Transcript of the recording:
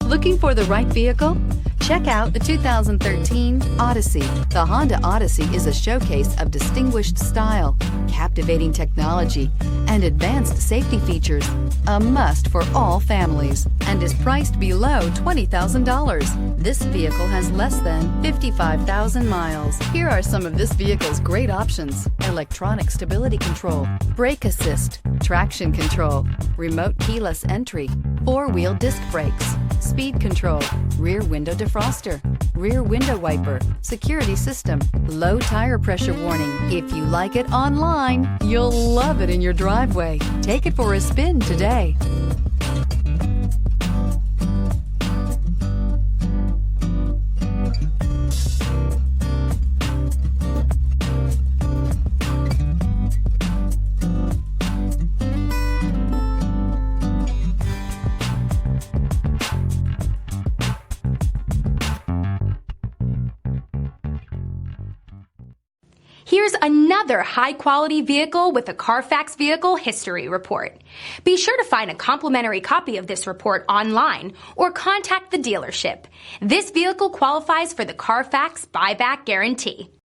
Looking for the right vehicle? Check out the 2013 Odyssey. The Honda Odyssey is a showcase of distinguished style, captivating technology, and advanced safety features. A must for all families, and is priced below $20,000. This vehicle has less than 55,000 miles. Here are some of this vehicle's great options: electronic stability control, brake assist, traction control, remote keyless entry, four-wheel disc brakes, speed control, rear window defroster, rear window wiper, security system, low tire pressure warning. If you like it online, you'll love it in your driveway. Take it for a spin today. Here's another high-quality vehicle with a Carfax Vehicle History Report. Be sure to find a complimentary copy of this report online or contact the dealership. This vehicle qualifies for the Carfax Buyback Guarantee.